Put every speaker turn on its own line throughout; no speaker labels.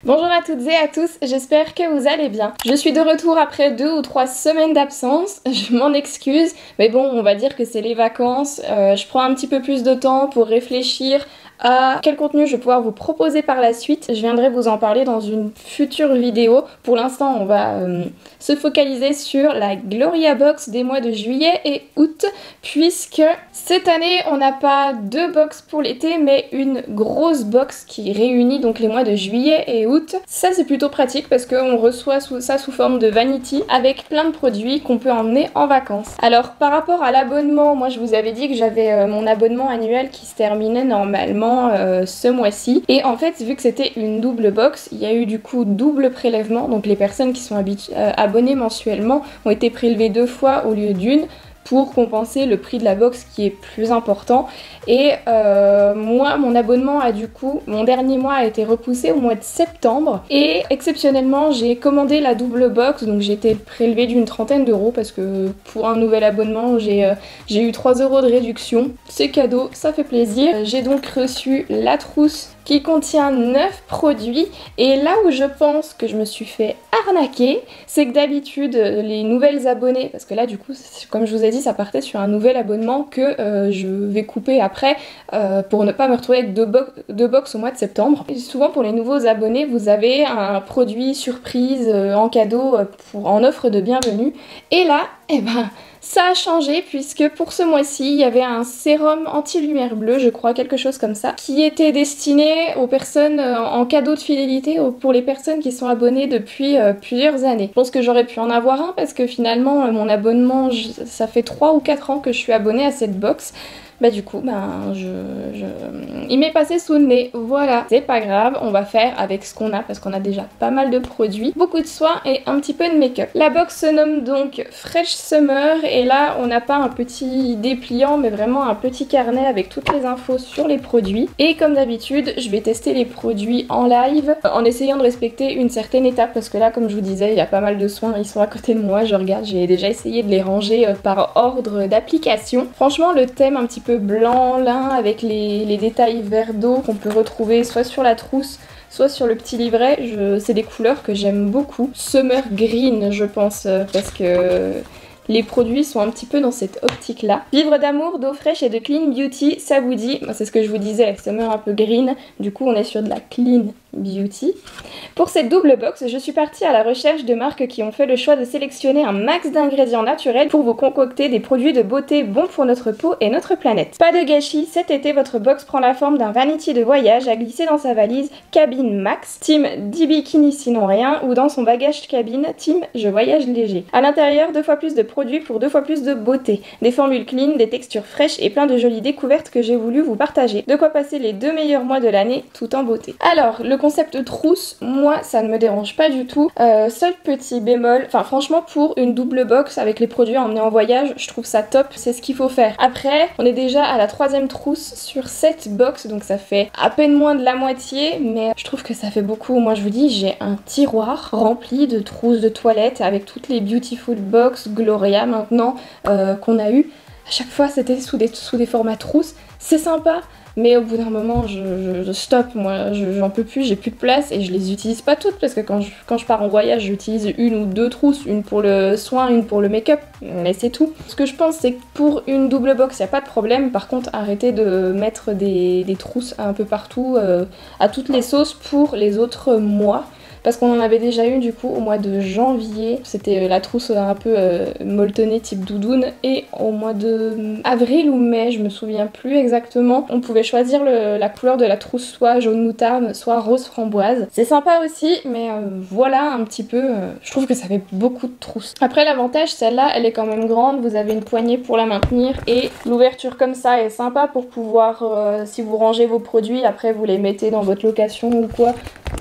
Bonjour à toutes et à tous, j'espère que vous allez bien. Je suis de retour après 2 ou 3 semaines d'absence, je m'en excuse, mais bon, on va dire que c'est les vacances. Je prends un petit peu plus de temps pour réfléchir à quel contenu je vais pouvoir vous proposer par la suite. Je viendrai vous en parler dans une future vidéo. Pour l'instant, on va se focaliser sur la Gloria Box des mois de juillet et août, puisque cette année, on n'a pas 2 box pour l'été, mais une grosse box qui réunit donc les mois de juillet et août. Ça, c'est plutôt pratique parce qu'on reçoit ça sous forme de vanity avec plein de produits qu'on peut emmener en vacances. Alors, par rapport à l'abonnement, moi, je vous avais dit que j'avais mon abonnement annuel qui se terminait normalement ce mois-ci. Et en fait, vu que c'était une double box, il y a eu du coup double prélèvement. Donc les personnes qui sont abonnées mensuellement ont été prélevées 2 fois au lieu d'une, pour compenser le prix de la box qui est plus important. Et moi, mon abonnement a du coup, mon dernier mois a été repoussé au mois de septembre. Et exceptionnellement, j'ai commandé la double box, donc j'ai été prélevée d'une trentaine d'euros parce que pour un nouvel abonnement, j'ai eu 3 € de réduction. C'est cadeau, ça fait plaisir. J'ai donc reçu la trousse qui contient 9 produits. Et là où je pense que je me suis fait arnaquer, c'est que d'habitude, les nouvelles abonnées, parce que là du coup, comme je vous ai dit, ça partait sur un nouvel abonnement que je vais couper après pour ne pas me retrouver avec deux box au mois de septembre. Et souvent pour les nouveaux abonnés, vous avez un produit surprise en cadeau en offre de bienvenue. Et là, eh ben, ça a changé puisque pour ce mois-ci, il y avait un sérum anti-lumière bleue, je crois, quelque chose comme ça, qui était destiné aux personnes en cadeau de fidélité, pour les personnes qui sont abonnées depuis plusieurs années. Je pense que j'aurais pu en avoir un parce que finalement, mon abonnement, ça fait 3 ou 4 ans que je suis abonnée à cette box. Bah du coup, il m'est passé sous le nez, voilà. C'est pas grave, on va faire avec ce qu'on a parce qu'on a déjà pas mal de produits, beaucoup de soins et un petit peu de make-up. La box se nomme donc Fresh Summer et là on n'a pas un petit dépliant mais vraiment un petit carnet avec toutes les infos sur les produits. Et comme d'habitude, je vais tester les produits en live en essayant de respecter une certaine étape parce que là, comme je vous disais, il y a pas mal de soins, ils sont à côté de moi, je regarde, j'ai déjà essayé de les ranger par ordre d'application. Franchement, le thème un petit peu blanc lin avec les détails vert d'eau qu'on peut retrouver soit sur la trousse soit sur le petit livret, c'est des couleurs que j'aime beaucoup. Summer Green je pense parce que les produits sont un petit peu dans cette optique là. Vivre d'amour, d'eau fraîche et de clean beauty, ça vous dit, c'est ce que je vous disais, summer un peu green, du coup on est sur de la clean beauty. Pour cette double box, je suis partie à la recherche de marques qui ont fait le choix de sélectionner un max d'ingrédients naturels pour vous concocter des produits de beauté bons pour notre peau et notre planète. Pas de gâchis, cet été votre box prend la forme d'un vanity de voyage à glisser dans sa valise cabine max, team 10 bikinis sinon rien, ou dans son bagage cabine, team je voyage léger. À l'intérieur, 2 fois plus de produits pour 2 fois plus de beauté. Des formules clean, des textures fraîches et plein de jolies découvertes que j'ai voulu vous partager. De quoi passer les 2 meilleurs mois de l'année tout en beauté. Alors, le concept trousse, moi ça ne me dérange pas du tout. Seul petit bémol, enfin franchement pour une double box avec les produits à emmener en voyage, je trouve ça top, c'est ce qu'il faut faire. Après, on est déjà à la 3e trousse sur cette box, donc ça fait à peine moins de la moitié, mais je trouve que ça fait beaucoup. Moi je vous dis, j'ai un tiroir rempli de trousses de toilette avec toutes les Beautiful Box, Gloria maintenant qu'on a eu. À chaque fois c'était sous des formats trousses, c'est sympa. Mais au bout d'un moment, je stoppe, moi, j'en peux plus, j'ai plus de place et je les utilise pas toutes parce que quand je pars en voyage, j'utilise 1 ou 2 trousses, une pour le soin, une pour le make-up, mais c'est tout. Ce que je pense, c'est que pour une double box, il n'y a pas de problème. Par contre, arrêtez de mettre des trousses un peu partout, à toutes les sauces pour les autres mois. Parce qu'on en avait déjà eu du coup au mois de janvier, c'était la trousse un peu molletonnée type doudoune, et au mois de avril ou mai, je me souviens plus exactement, on pouvait choisir la couleur de la trousse, soit jaune moutarde, soit rose framboise. C'est sympa aussi, mais voilà un petit peu, je trouve que ça fait beaucoup de trousses. Après l'avantage, celle-là, elle est quand même grande, vous avez une poignée pour la maintenir, et l'ouverture comme ça est sympa pour pouvoir, si vous rangez vos produits, après vous les mettez dans votre location ou quoi,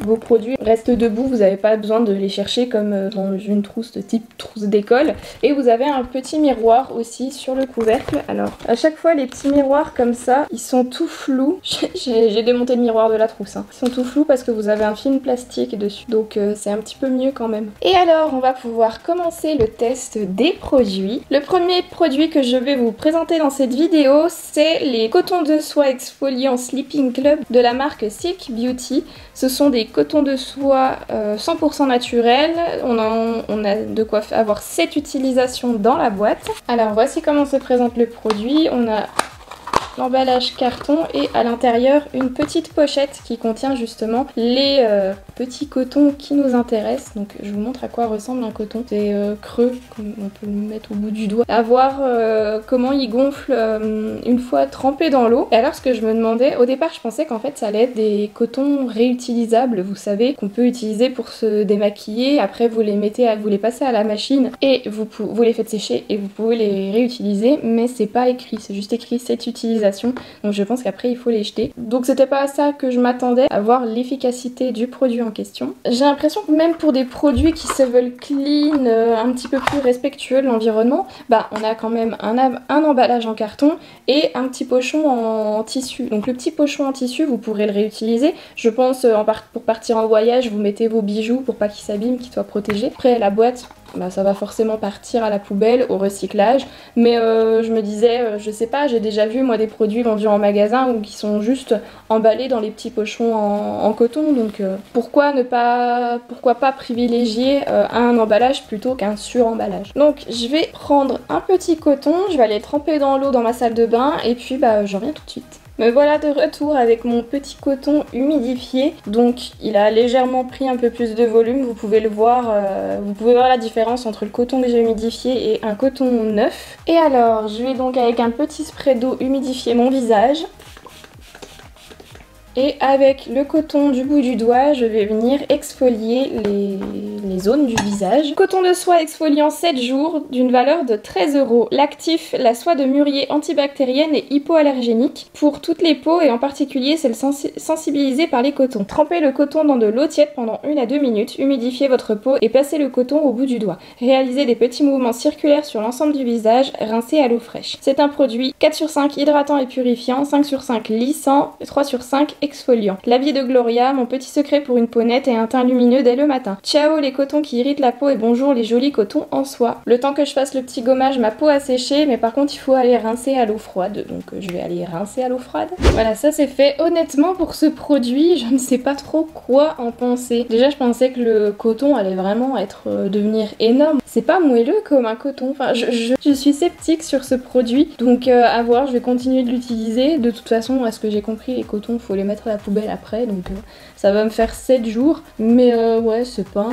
vos produits restent debout, vous n'avez pas besoin de les chercher comme dans une trousse de type trousse d'école. Et vous avez un petit miroir aussi sur le couvercle. Alors à chaque fois les petits miroirs comme ça, ils sont tout flous. J'ai démonté le miroir de la trousse, hein. Ils sont tout flous parce que vous avez un film plastique dessus, donc c'est un petit peu mieux quand même. Et alors on va pouvoir commencer le test des produits. Le premier produit que je vais vous présenter dans cette vidéo, c'est les cotons de soie exfoliants Sleeping Club de la marque Silk Beauty. Ce sont des des cotons de soie 100% naturels. On a de quoi avoir 7 utilisations dans la boîte. Alors voici comment se présente le produit. On a l'emballage carton et à l'intérieur une petite pochette qui contient justement les petits cotons qui nous intéressent. Donc je vous montre à quoi ressemble un coton. C'est creux, comme on peut le mettre au bout du doigt. À voir comment il gonfle une fois trempé dans l'eau. Et alors ce que je me demandais, au départ je pensais qu'en fait ça allait être des cotons réutilisables, vous savez, qu'on peut utiliser pour se démaquiller. Après vous les mettez, vous les passez à la machine et vous les faites sécher et vous pouvez les réutiliser. Mais c'est pas écrit, c'est juste écrit cette utilisation. Donc je pense qu'après il faut les jeter. Donc c'était pas à ça que je m'attendais, à voir l'efficacité du produit en question. J'ai l'impression que même pour des produits qui se veulent clean, un petit peu plus respectueux de l'environnement, bah on a quand même un emballage en carton et un petit pochon en tissu. Donc le petit pochon en tissu vous pourrez le réutiliser. Je pense pour partir en voyage vous mettez vos bijoux pour pas qu'ils s'abîment, qu'ils soient protégés. Après la boîte, bah, ça va forcément partir à la poubelle, au recyclage, mais je me disais, je sais pas, j'ai déjà vu moi des produits vendus en magasin ou qui sont juste emballés dans les petits pochons en coton, donc pourquoi pas privilégier un emballage plutôt qu'un sur-emballage. Donc je vais prendre un petit coton, je vais aller tremper dans l'eau dans ma salle de bain et puis bah je reviens tout de suite. Me voilà de retour avec mon petit coton humidifié. Donc il a légèrement pris un peu plus de volume, vous pouvez le voir, vous pouvez voir la différence entre le coton que j'ai humidifié et un coton neuf. Et alors je vais donc avec un petit spray d'eau humidifier mon visage. Et avec le coton du bout du doigt, je vais venir exfolier les zones du visage. Coton de soie exfoliant 7 jours d'une valeur de 13 €. L'actif, la soie de mûrier antibactérienne et hypoallergénique pour toutes les peaux et en particulier celles sensibilisées par les cotons. Trempez le coton dans de l'eau tiède pendant 1 à 2 minutes, humidifiez votre peau et placez le coton au bout du doigt. Réalisez des petits mouvements circulaires sur l'ensemble du visage, rincez à l'eau fraîche. C'est un produit 4 sur 5 hydratant et purifiant, 5 sur 5 lissant, 3 sur 5 exfoliant. L'avis de Gloria, mon petit secret pour une peau nette et un teint lumineux dès le matin. Ciao les cotons qui irritent la peau et bonjour les jolis cotons en soie. Le temps que je fasse le petit gommage, ma peau a séché, mais par contre il faut aller rincer à l'eau froide, donc je vais aller rincer à l'eau froide. Voilà, ça c'est fait. Honnêtement pour ce produit, je ne sais pas trop quoi en penser. Déjà je pensais que le coton allait vraiment devenir énorme. C'est pas moelleux comme un coton, enfin je suis sceptique sur ce produit, donc à voir, je vais continuer de l'utiliser. De toute façon, à ce que j'ai compris, les cotons faut les mettre à la poubelle après, donc ça va me faire 7 jours, mais ouais c'est pas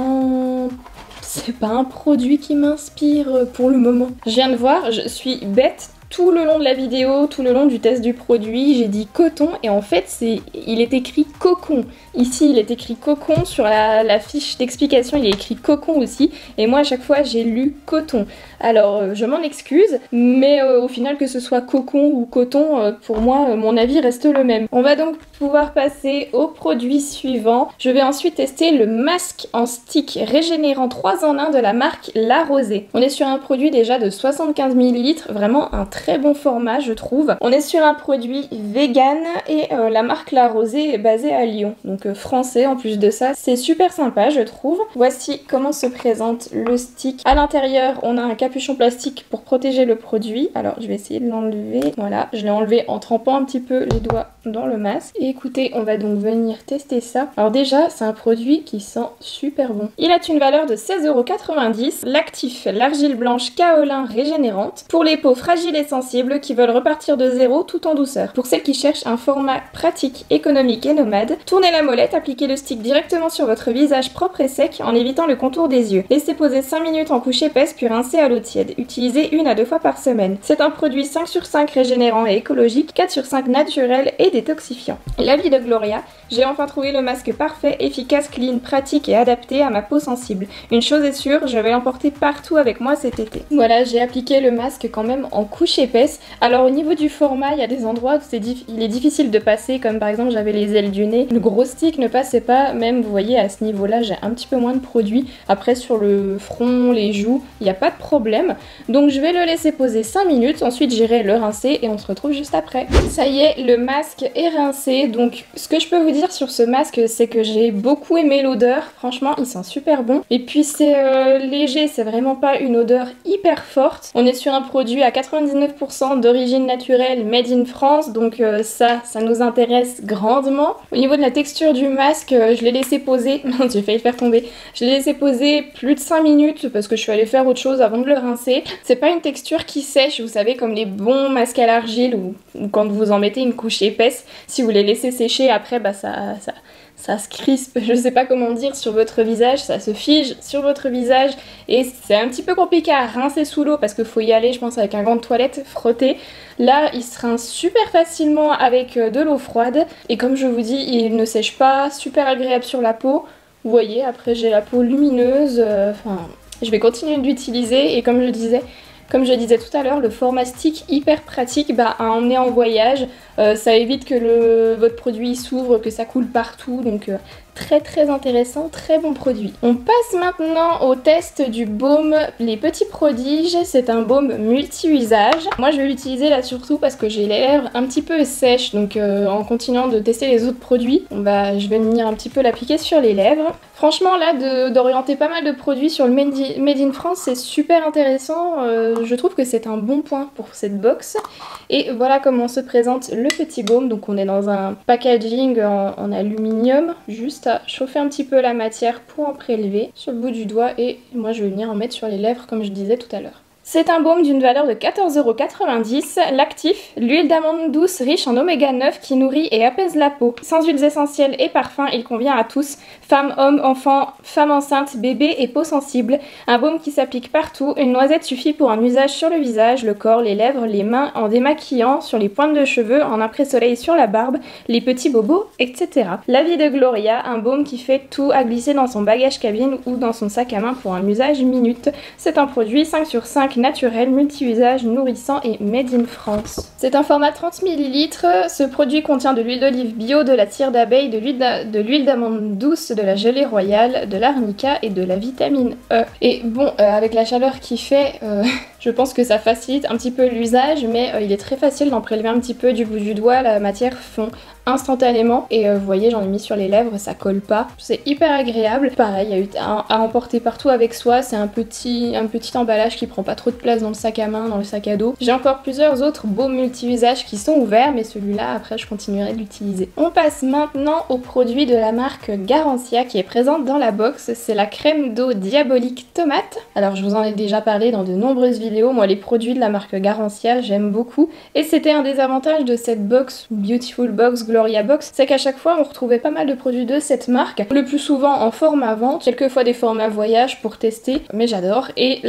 un produit qui m'inspire pour le moment. Je viens de voir, je suis bête. Tout le long de la vidéo, tout le long du test du produit, j'ai dit coton et en fait il est écrit cocon. Ici il est écrit cocon, sur la fiche d'explication il est écrit cocon aussi et moi à chaque fois j'ai lu coton. Alors je m'en excuse, mais au final que ce soit cocon ou coton, pour moi mon avis reste le même. On va donc pouvoir passer au produit suivant. Je vais ensuite tester le masque en stick régénérant 3 en 1 de la marque La Rosée. On est sur un produit déjà de 75 ml, vraiment un très bon format je trouve. On est sur un produit vegan et la marque La Rosée est basée à Lyon, donc français en plus de ça. C'est super sympa je trouve. Voici comment se présente le stick. À l'intérieur on a un capuchon plastique pour protéger le produit. Alors je vais essayer de l'enlever. Voilà, je l'ai enlevé en trempant un petit peu les doigts dans le masque. Et écoutez, on va donc venir tester ça. Alors déjà, c'est un produit qui sent super bon. Il a une valeur de 16,90 €. L'actif, l'argile blanche kaolin régénérante pour les peaux fragiles et sensibles qui veulent repartir de zéro tout en douceur. Pour celles qui cherchent un format pratique, économique et nomade, tournez la molette, appliquez le stick directement sur votre visage propre et sec en évitant le contour des yeux. Laissez poser 5 minutes en couche épaisse puis rincez à l'eau tiède. Utilisez 1 à 2 fois par semaine. C'est un produit 5 sur 5 régénérant et écologique, 4 sur 5 naturel et détoxifiant. L'avis de Gloria, j'ai enfin trouvé le masque parfait, efficace, clean, pratique et adapté à ma peau sensible. Une chose est sûre, je vais l'emporter partout avec moi cet été. Voilà, j'ai appliqué le masque quand même en couche épaisse. Alors au niveau du format, il y a des endroits où il est difficile de passer, comme par exemple j'avais les ailes du nez. Le gros stick ne passait pas, même vous voyez à ce niveau-là, j'ai un petit peu moins de produit. Après sur le front, les joues, il n'y a pas de problème. Donc je vais le laisser poser 5 minutes, ensuite j'irai le rincer et on se retrouve juste après. Ça y est, le masque est rincé. Donc ce que je peux vous dire sur ce masque, c'est que j'ai beaucoup aimé l'odeur. Franchement, il sent super bon. Et puis c'est léger, c'est vraiment pas une odeur hyper forte. On est sur un produit à 99 99% d'origine naturelle, made in France, donc ça nous intéresse grandement. Au niveau de la texture du masque, je l'ai laissé poser, j'ai failli le faire tomber, je l'ai laissé poser plus de 5 minutes parce que je suis allée faire autre chose avant de le rincer. C'est pas une texture qui sèche, vous savez, comme les bons masques à l'argile ou quand vous en mettez une couche épaisse, si vous les laissez sécher après, bah ça se crispe, je sais pas comment dire, sur votre visage, ça se fige sur votre visage et c'est un petit peu compliqué à rincer sous l'eau parce qu'il faut y aller, je pense, avec un gant de toilette, frotter. Là, il se rince super facilement avec de l'eau froide et comme je vous dis, il ne sèche pas, super agréable sur la peau. Vous voyez, après j'ai la peau lumineuse, je vais continuer d'utiliser et comme je disais tout à l'heure, le format stick hyper pratique à emmener en voyage. Ça évite que votre produit s'ouvre, que ça coule partout, donc très intéressant, très bon produit. On passe maintenant au test du baume Les Petits Prodiges. C'est un baume multi-usage. Moi je vais l'utiliser là surtout parce que j'ai les lèvres un petit peu sèches, donc en continuant de tester les autres produits, je vais venir un petit peu l'appliquer sur les lèvres. Franchement là, d'orienter pas mal de produits sur le Made in France, c'est super intéressant. Je trouve que c'est un bon point pour cette box. Et voilà comment se présente le petit baume. Donc on est dans un packaging en aluminium, juste à chauffer un petit peu la matière pour en prélever sur le bout du doigt et moi je vais venir en mettre sur les lèvres comme je disais tout à l'heure. C'est un baume d'une valeur de 14,90 €. L'actif, l'huile d'amande douce riche en oméga 9 qui nourrit et apaise la peau. Sans huiles essentielles et parfums, il convient à tous, femmes, hommes, enfants, femmes enceintes, bébés et peau sensible. Un baume qui s'applique partout, une noisette suffit pour un usage sur le visage, le corps, les lèvres, les mains, en démaquillant, sur les pointes de cheveux, en après-soleil sur la barbe, les petits bobos, etc. La vie de Gloria, un baume qui fait tout à glisser dans son bagage cabine ou dans son sac à main pour un usage minute. C'est un produit 5 sur 5 naturel, multi-usage, nourrissant et made in France. C'est un format 30 ml. Ce produit contient de l'huile d'olive bio, de la cire d'abeille, de l'huile d'amande douce, de la gelée royale, de l'arnica et de la vitamine E. Et bon, avec la chaleur qu'il fait, je pense que ça facilite un petit peu l'usage, mais il est très facile d'en prélever un petit peu du bout du doigt, la matière fond instantanément et vous voyez j'en ai mis sur les lèvres, ça colle pas, c'est hyper agréable. Pareil, il y a à emporter partout avec soi, c'est un petit emballage qui prend pas trop de place dans le sac à main, dans le sac à dos. J'ai encore plusieurs autres baumes multi-usages qui sont ouverts mais celui-là après je continuerai de l'utiliser. On passe maintenant au produit de la marque Garancia qui est présente dans la box, c'est la crème d'eau diabolique tomate. Alors je vous en ai déjà parlé dans de nombreuses vidéos, moi les produits de la marque Garancia j'aime beaucoup et c'était un des avantages de cette box, Beautiful Box, Gloria Box, c'est qu'à chaque fois on retrouvait pas mal de produits de cette marque, le plus souvent en format vente, quelquefois des formats voyage pour tester, mais j'adore. Et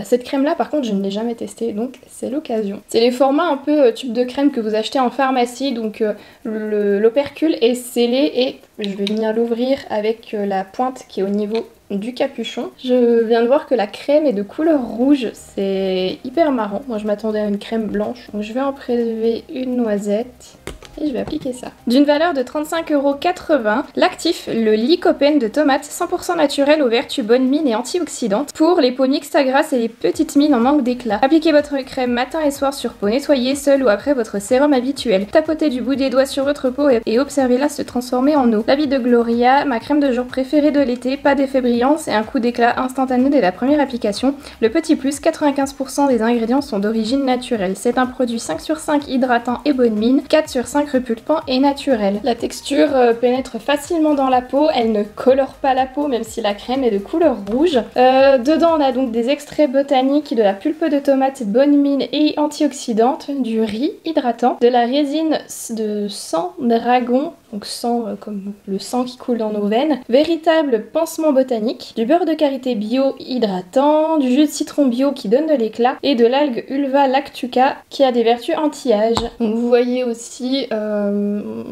cette crème là par contre je ne l'ai jamais testée donc c'est l'occasion. C'est les formats un peu tube de crème que vous achetez en pharmacie, donc l'opercule est scellé et je vais venir l'ouvrir avec la pointe qui est au niveau du capuchon. Je viens de voir que la crème est de couleur rouge, c'est hyper marrant. Moi je m'attendais à une crème blanche, donc je vais en prélever une noisette. Et je vais appliquer ça. D'une valeur de 35,80 €, l'actif, le lycopène de tomate 100% naturel aux vertus bonnes mines et antioxydantes pour les peaux mixtes à grasse et les petites mines en manque d'éclat. Appliquez votre crème matin et soir sur peau nettoyée, seule ou après votre sérum habituel. Tapotez du bout des doigts sur votre peau et observez-la se transformer en eau. La vie de Gloria, ma crème de jour préférée de l'été, pas d'effet brillance et un coup d'éclat instantané dès la première application. Le petit plus, 95% des ingrédients sont d'origine naturelle. C'est un produit 5 sur 5 hydratant et bonne mine, 4 sur 5 repulpant et naturel. La texture pénètre facilement dans la peau, elle ne colore pas la peau même si la crème est de couleur rouge. Dedans on a donc des extraits botaniques, de la pulpe de tomate bonne mine et antioxydante, du riz hydratant, de la résine de sang dragon, donc sang comme le sang qui coule dans nos veines, véritable pansement botanique, du beurre de karité bio hydratant, du jus de citron bio qui donne de l'éclat et de l'algue Ulva lactuca qui a des vertus anti-âge. Donc vous voyez aussi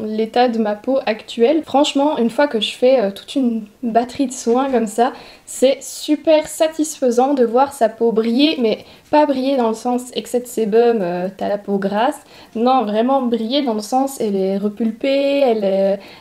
l'état de ma peau actuelle. Franchement, une fois que je fais toute une batterie de soins comme ça, c'est super satisfaisant de voir sa peau briller, mais pas briller dans le sens excès de sébum, t'as la peau grasse. Non, vraiment briller dans le sens elle est repulpée,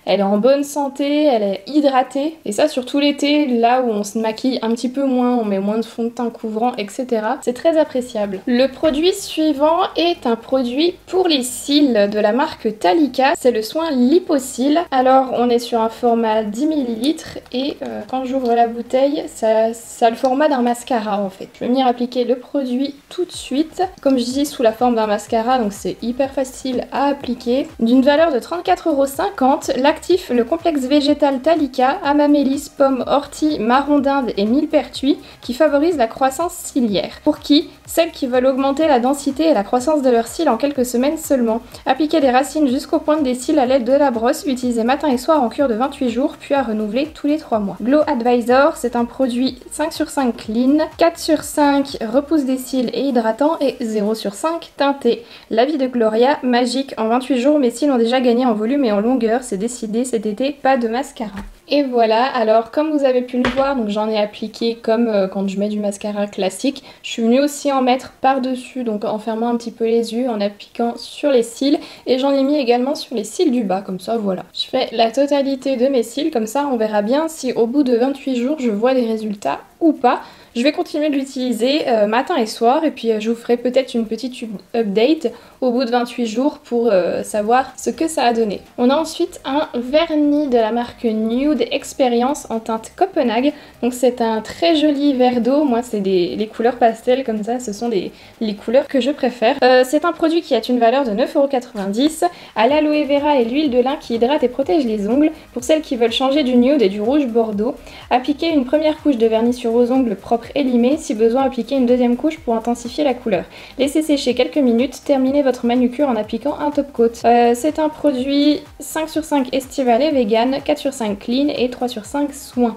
elle est en bonne santé, elle est hydratée. Et ça surtout l'été, là où on se maquille un petit peu moins, on met moins de fond de teint couvrant, etc. C'est très appréciable. Le produit suivant est un produit pour les cils de la marque Talika. C'est le soin Lipo-Cils. Alors on est sur un format 10 ml et quand j'ouvre la bouteille, ça a le format d'un mascara en fait. Je vais venir appliquer le produit tout de suite. Comme je dis, sous la forme d'un mascara, donc c'est hyper facile à appliquer. D'une valeur de 34,50 €, l'actif, le complexe végétal Talika, amamélis, pomme, ortie, marron d'Inde et millepertuis qui favorise la croissance ciliaire. Pour qui? Celles qui veulent augmenter la densité et la croissance de leurs cils en quelques semaines seulement. Appliquez les racines jusqu'aux pointes des cils à l'aide de la brosse, utilisez matin et soir en cure de 28 jours, puis à renouveler tous les 3 mois. Glow Advisor, c'est un produit 5 sur 5 clean, 4 sur 5 repousse des cils et hydratant et 0 sur 5 teinté. L'avis de Gloria, magique, en 28 jours mes cils ont déjà gagné en volume et en longueur, c'est décidé cet été, pas de mascara. Et voilà, alors comme vous avez pu le voir, donc j'en ai appliqué comme quand je mets du mascara classique. Je suis venue aussi en mettre par-dessus, donc en fermant un petit peu les yeux, en appliquant sur les cils. Et j'en ai mis également sur les cils du bas, comme ça voilà. Je fais la totalité de mes cils, comme ça on verra bien si au bout de 28 jours je vois des résultats ou pas. Je vais continuer de l'utiliser matin et soir et puis je vous ferai peut-être une petite update au bout de 28 jours pour savoir ce que ça a donné. On a ensuite un vernis de la marque Nude Experience en teinte Copenhague. Donc c'est un très joli verre d'eau. Moi c'est les couleurs pastel comme ça, ce sont les couleurs que je préfère. C'est un produit qui a une valeur de 9,90 € à l'aloe vera et l'huile de lin qui hydrate et protège les ongles. Pour celles qui veulent changer du nude et du rouge bordeaux, appliquez une première couche de vernis sur vos ongles propres et limés, si besoin appliquez une deuxième couche pour intensifier la couleur. Laissez sécher quelques minutes, terminez votre manucure en appliquant un top coat. C'est un produit 5 sur 5 estival et vegan, 4 sur 5 clean et 3 sur 5 soin.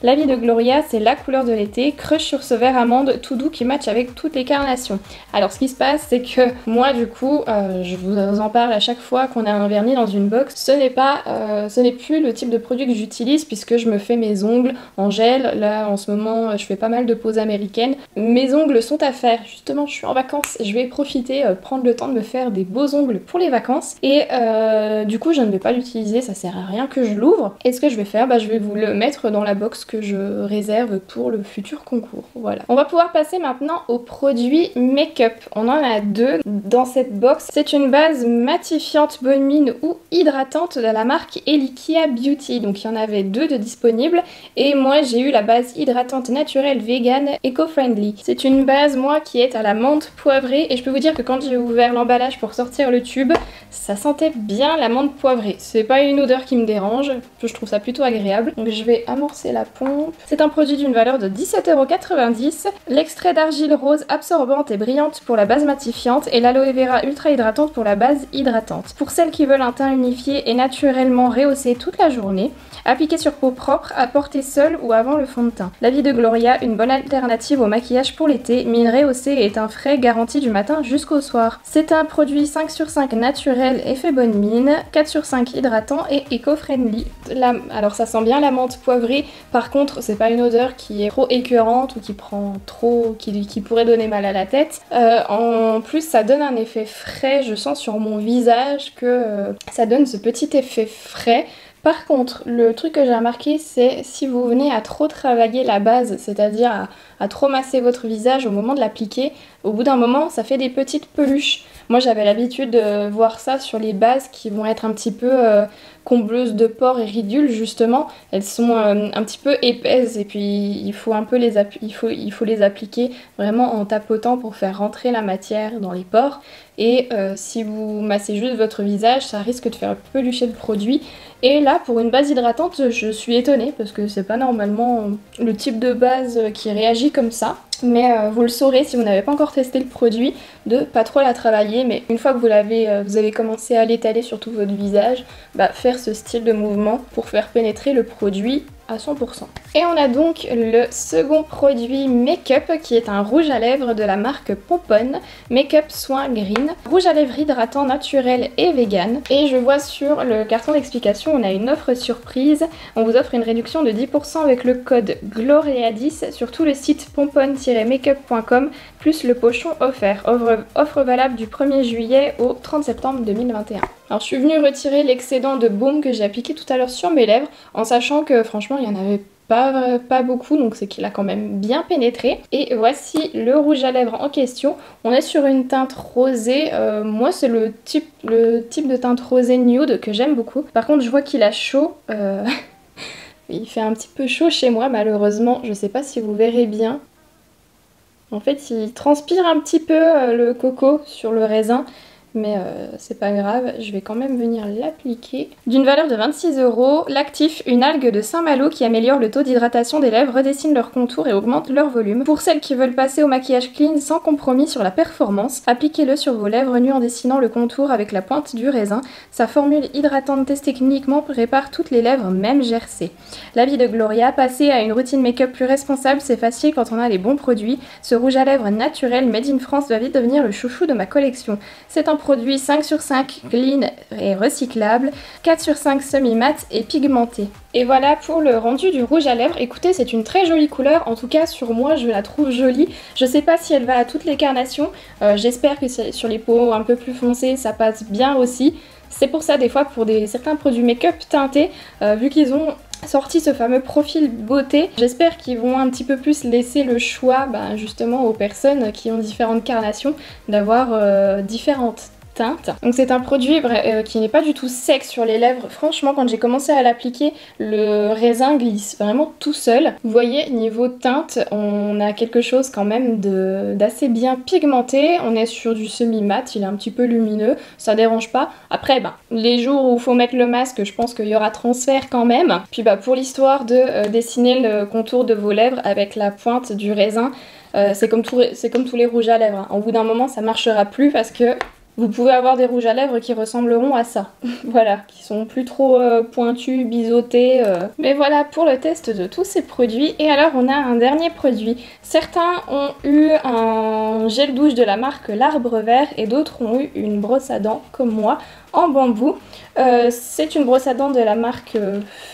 L'avis de Gloria, c'est la couleur de l'été, crush sur ce vert amande tout doux qui match avec toutes les carnations. Alors ce qui se passe, c'est que moi du coup, je vous en parle à chaque fois qu'on a un vernis dans une box, ce n'est plus le type de produit que j'utilise puisque je me fais mes ongles en gel. Là en ce moment, je fais pas mal de poses américaines. Mes ongles sont à faire, justement je suis en vacances, je vais profiter, prendre le temps de me faire des beaux ongles pour les vacances. Et du coup je ne vais pas l'utiliser, ça sert à rien que je l'ouvre. Et ce que je vais faire, je vais vous le mettre dans la box que je réserve pour le futur concours. Voilà. On va pouvoir passer maintenant aux produits make-up. On en a deux dans cette box. C'est une base matifiante bonne mine ou hydratante de la marque Elikia Beauty. Donc il y en avait deux de disponibles et moi j'ai eu la base hydratante naturelle vegan eco-friendly. C'est une base moi qui est à la menthe poivrée et je peux vous dire que quand j'ai ouvert l'emballage pour sortir le tube, ça sentait bien la menthe poivrée. C'est pas une odeur qui me dérange, je trouve ça plutôt agréable. Donc je vais amorcer la pompe. C'est un produit d'une valeur de 17,90 €. L'extrait d'argile rose absorbante et brillante pour la base matifiante et l'aloe vera ultra hydratante pour la base hydratante. Pour celles qui veulent un teint unifié et naturellement rehaussé toute la journée, appliqué sur peau propre, à porter seul ou avant le fond de teint. L'avis de Gloria, une bonne alternative au maquillage pour l'été, mine rehaussée et teint frais garanti du matin jusqu'au soir. C'est un produit 5 sur 5 naturel, effet bonne mine, 4 sur 5 hydratant et éco-friendly. Alors ça sent bien la menthe poivrée, par contre c'est pas une odeur qui est trop écœurante ou qui prend trop, qui pourrait donner mal à la tête. En plus ça donne un effet frais, je sens sur mon visage que ça donne ce petit effet frais. Par contre, le truc que j'ai remarqué, c'est si vous venez à trop travailler la base, c'est-à-dire à trop masser votre visage au moment de l'appliquer, au bout d'un moment, ça fait des petites peluches. Moi, j'avais l'habitude de voir ça sur les bases qui vont être un petit peu combleuses de pores et ridules, justement. Elles sont un petit peu épaisses et puis il faut un peu les appliquer vraiment en tapotant pour faire rentrer la matière dans les pores. Et si vous massez juste votre visage, ça risque de faire pelucher le produit. Et là, pour une base hydratante, je suis étonnée parce que c'est pas normalement le type de base qui réagit comme ça. Mais vous le saurez si vous n'avez pas encore testé le produit, de pas trop la travailler, mais une fois que vous avez commencé à l'étaler sur tout votre visage, faire ce style de mouvement pour faire pénétrer le produit à 100%. Et on a donc le second produit make-up qui est un rouge à lèvres de la marque Pomponne, Make-up Soin Green, rouge à lèvres hydratant naturel et vegan. Et je vois sur le carton d'explication, on a une offre surprise, on vous offre une réduction de 10% avec le code GLORIA10 sur tout le site pomponne-makeup.com plus le pochon offert. Offre valable du 1er juillet au 30 septembre 2021. Alors je suis venue retirer l'excédent de baume que j'ai appliqué tout à l'heure sur mes lèvres, en sachant que franchement il y en avait pas beaucoup, donc c'est qu'il a quand même bien pénétré. Et voici le rouge à lèvres en question. On est sur une teinte rosée. Moi c'est le type de teinte rosée nude que j'aime beaucoup. Par contre je vois qu'il a chaud. Il fait un petit peu chaud chez moi malheureusement. Je sais pas si vous verrez bien. En fait il transpire un petit peu le coco sur le raisin. Mais c'est pas grave, je vais quand même venir l'appliquer. D'une valeur de 26 €, l'actif, une algue de Saint-Malo qui améliore le taux d'hydratation des lèvres, redessine leur contour et augmente leur volume. Pour celles qui veulent passer au maquillage clean sans compromis sur la performance, appliquez-le sur vos lèvres nues en dessinant le contour avec la pointe du raisin. Sa formule hydratante testée cliniquement répare toutes les lèvres, même gercées. L'avis de Gloria, passer à une routine make-up plus responsable, c'est facile quand on a les bons produits. Ce rouge à lèvres naturel made in France va vite devenir le chouchou de ma collection. C'est un produit 5 sur 5 clean et recyclable, 4 sur 5 semi-mat et pigmenté. Et voilà pour le rendu du rouge à lèvres. Écoutez, c'est une très jolie couleur, en tout cas sur moi je la trouve jolie. Je sais pas si elle va à toutes les carnations, j'espère que sur les peaux un peu plus foncées ça passe bien aussi. C'est pour ça des fois pour certains produits make-up teintés, vu qu'ils ont sorti ce fameux profil beauté, j'espère qu'ils vont un petit peu plus laisser le choix justement aux personnes qui ont différentes carnations d'avoir différentes teintes. Donc c'est un produit qui n'est pas du tout sec sur les lèvres. Franchement quand j'ai commencé à l'appliquer, le raisin glisse vraiment tout seul. Vous voyez, niveau teinte, on a quelque chose quand même d'assez bien pigmenté. On est sur du semi-mat, il est un petit peu lumineux, ça dérange pas. Après les jours où il faut mettre le masque, je pense qu'il y aura transfert quand même. Puis pour l'histoire de dessiner le contour de vos lèvres avec la pointe du raisin, c'est comme tous les rouges à lèvres. Au bout d'un moment ça marchera plus parce que vous pouvez avoir des rouges à lèvres qui ressembleront à ça. Voilà, qui sont plus trop pointus, biseautés. Mais voilà pour le test de tous ces produits. Et alors on a un dernier produit. Certains ont eu un gel douche de la marque L'Arbre Vert et d'autres ont eu une brosse à dents comme moi en bambou. C'est une brosse à dents de la marque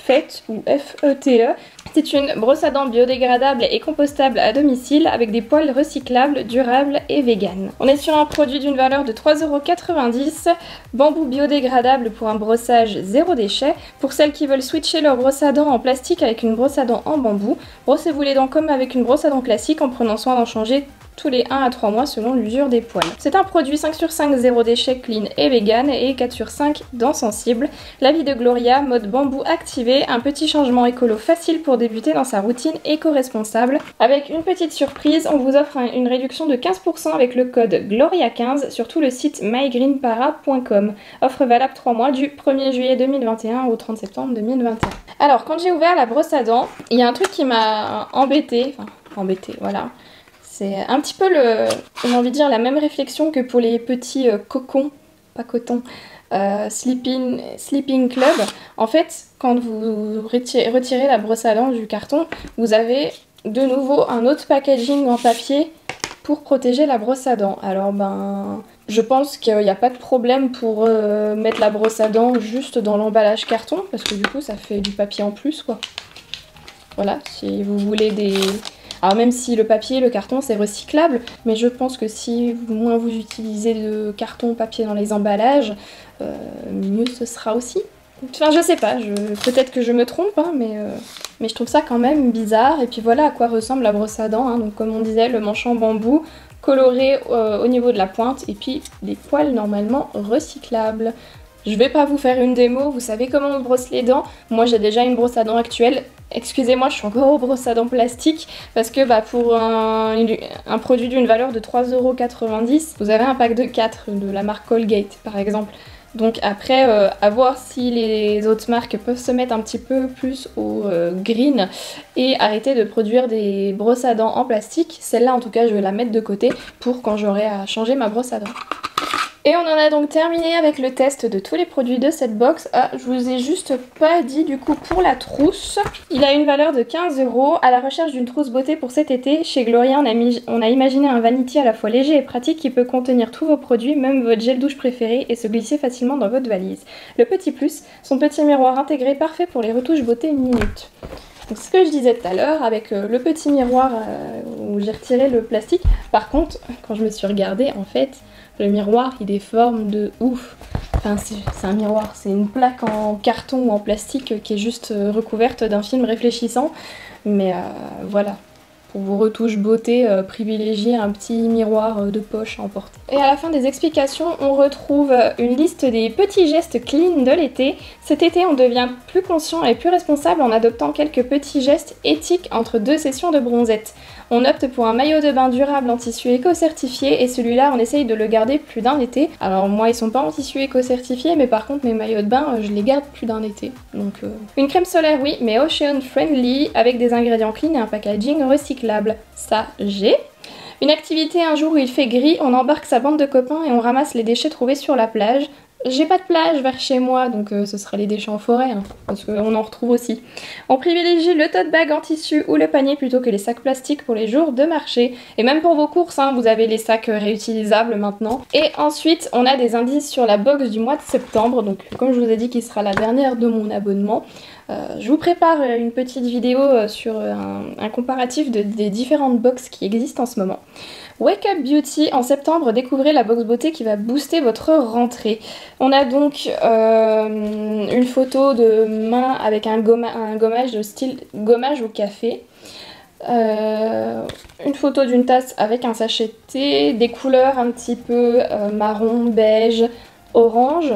FETE ou FETE. C'est une brosse à dents biodégradable et compostable à domicile avec des poils recyclables, durables et vegan. On est sur un produit d'une valeur de 3,90 €, bambou biodégradable pour un brossage zéro déchet. Pour celles qui veulent switcher leur brosse à dents en plastique avec une brosse à dents en bambou, brossez-vous les dents comme avec une brosse à dents classique en prenant soin d'en changer tous les 1 à 3 mois selon l'usure des poils. C'est un produit 5 sur 5 zéro déchet clean et vegan et 4 sur 5 dents sensibles. L'avis de Gloria, mode bambou activé, un petit changement écolo facile pour débuter dans sa routine éco-responsable. Avec une petite surprise, on vous offre une réduction de 15% avec le code GLORIA15 sur tout le site mygreenpara.com. Offre valable 3 mois du 1er juillet 2021 au 30 septembre 2021. Alors quand j'ai ouvert la brosse à dents, il y a un truc qui m'a embêtée, voilà. C'est un petit peu j'ai envie de dire la même réflexion que pour les petits cocons, pas coton, Sleeping Club. En fait, quand vous retirez la brosse à dents du carton, vous avez de nouveau un autre packaging en papier pour protéger la brosse à dents. Alors je pense qu'il n'y a pas de problème pour mettre la brosse à dents juste dans l'emballage carton, parce que du coup ça fait du papier en plus quoi. Voilà, si vous voulez des... Alors même si le papier, le carton c'est recyclable, mais je pense que si moins vous utilisez de carton, papier dans les emballages, mieux ce sera aussi. Enfin je sais pas, peut-être que je me trompe, hein, mais je trouve ça quand même bizarre. Et puis voilà à quoi ressemble la brosse à dents, hein. Donc comme on disait, le manche en bambou, coloré au niveau de la pointe, et puis des poils normalement recyclables. Je vais pas vous faire une démo, vous savez comment on brosse les dents. Moi j'ai déjà une brosse à dents actuelle. Excusez-moi, je suis encore aux brosses à dents plastique parce que pour un produit d'une valeur de 3,90 €, vous avez un pack de 4 de la marque Colgate par exemple. Donc après, à voir si les autres marques peuvent se mettre un petit peu plus au green et arrêter de produire des brosses à dents en plastique. Celle-là en tout cas je vais la mettre de côté pour quand j'aurai à changer ma brosse à dents. Et on en a donc terminé avec le test de tous les produits de cette box. Ah, je vous ai juste pas dit du coup pour la trousse. Il a une valeur de 15 €. À la recherche d'une trousse beauté pour cet été, chez Gloria on a imaginé un vanity à la fois léger et pratique qui peut contenir tous vos produits, même votre gel douche préféré, et se glisser facilement dans votre valise. Le petit plus, son petit miroir intégré parfait pour les retouches beauté minute. Donc ce que je disais tout à l'heure avec le petit miroir où j'ai retiré le plastique. Par contre, quand je me suis regardée, en fait, le miroir il est forme de ouf. Enfin, c'est un miroir, c'est une plaque en carton ou en plastique qui est juste recouverte d'un film réfléchissant. Mais voilà. Pour vos retouches beauté, privilégiez un petit miroir de poche à emporter. Et à la fin des explications, on retrouve une liste des petits gestes clean de l'été. Cet été, on devient plus conscient et plus responsable en adoptant quelques petits gestes éthiques entre 2 sessions de bronzette. On opte pour un maillot de bain durable en tissu éco-certifié et celui-là, on essaye de le garder plus d'un été. Alors moi, ils sont pas en tissu éco-certifié, mais par contre, mes maillots de bain, je les garde plus d'un été. Donc, Une crème solaire, oui, mais ocean friendly, avec des ingrédients clean et un packaging recyclable. Ça, j'ai. Une activité un jour où il fait gris, on embarque sa bande de copains et on ramasse les déchets trouvés sur la plage. J'ai pas de plage vers chez moi, donc ce sera les déchets en forêt, hein, parce qu'on en retrouve aussi. On privilégie le tote bag en tissu ou le panier plutôt que les sacs plastiques pour les jours de marché. Et même pour vos courses, hein, vous avez les sacs réutilisables maintenant. Et ensuite, on a des indices sur la box du mois de septembre, donc comme je vous ai dit qui sera la dernière de mon abonnement. Je vous prépare une petite vidéo sur un comparatif des différentes box qui existent en ce moment. Wake Up Beauty, en septembre, découvrez la box beauté qui va booster votre rentrée. On a donc une photo de main avec un gommage de style gommage au café. Une photo d'une tasse avec un sachet de thé, des couleurs un petit peu marron, beige, orange,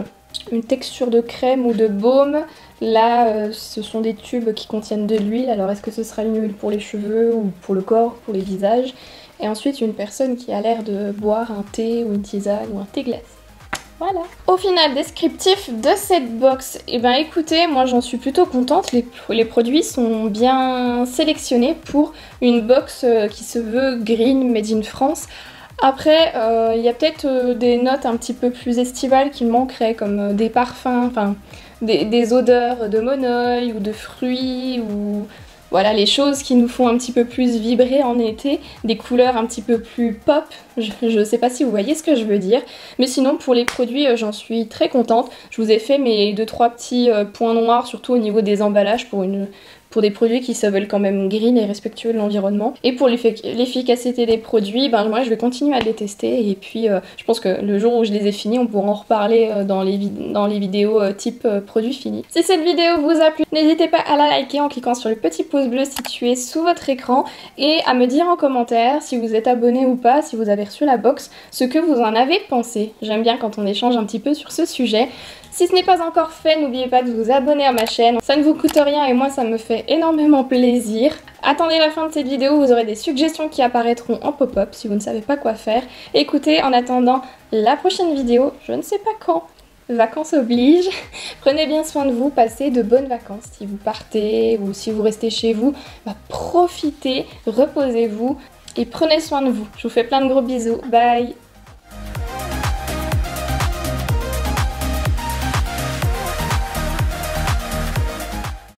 une texture de crème ou de baume. Là, ce sont des tubes qui contiennent de l'huile. Alors, est-ce que ce sera une huile pour les cheveux ou pour le corps, pour les visages? Et ensuite, une personne qui a l'air de boire un thé ou une tisane ou un thé glacé. Voilà. Au final, descriptif de cette box, eh ben écoutez, moi j'en suis plutôt contente. Les produits sont bien sélectionnés pour une box qui se veut green, made in France. Après, il y a peut-être des notes un petit peu plus estivales qui manqueraient, comme des parfums, enfin des odeurs de monoeil ou de fruits, ou voilà, les choses qui nous font un petit peu plus vibrer en été, des couleurs un petit peu plus pop, je sais pas si vous voyez ce que je veux dire, mais sinon pour les produits j'en suis très contente. Je vous ai fait mes 2-3 petits points noirs, surtout au niveau des emballages pour des produits qui se veulent quand même green et respectueux de l'environnement. Et pour l'efficacité des produits, ben moi je vais continuer à les tester et puis je pense que le jour où je les ai finis, on pourra en reparler dans les vidéos type produit fini. Si cette vidéo vous a plu, n'hésitez pas à la liker en cliquant sur le petit pouce bleu situé sous votre écran et à me dire en commentaire si vous êtes abonné ou pas, si vous avez reçu la box, ce que vous en avez pensé. J'aime bien quand on échange un petit peu sur ce sujet. Si ce n'est pas encore fait, n'oubliez pas de vous abonner à ma chaîne. Ça ne vous coûte rien et moi ça me fait énormément plaisir. Attendez la fin de cette vidéo, vous aurez des suggestions qui apparaîtront en pop-up si vous ne savez pas quoi faire. Écoutez, en attendant la prochaine vidéo, je ne sais pas quand, vacances oblige. Prenez bien soin de vous, passez de bonnes vacances. Si vous partez ou si vous restez chez vous, profitez, reposez-vous et prenez soin de vous. Je vous fais plein de gros bisous. Bye!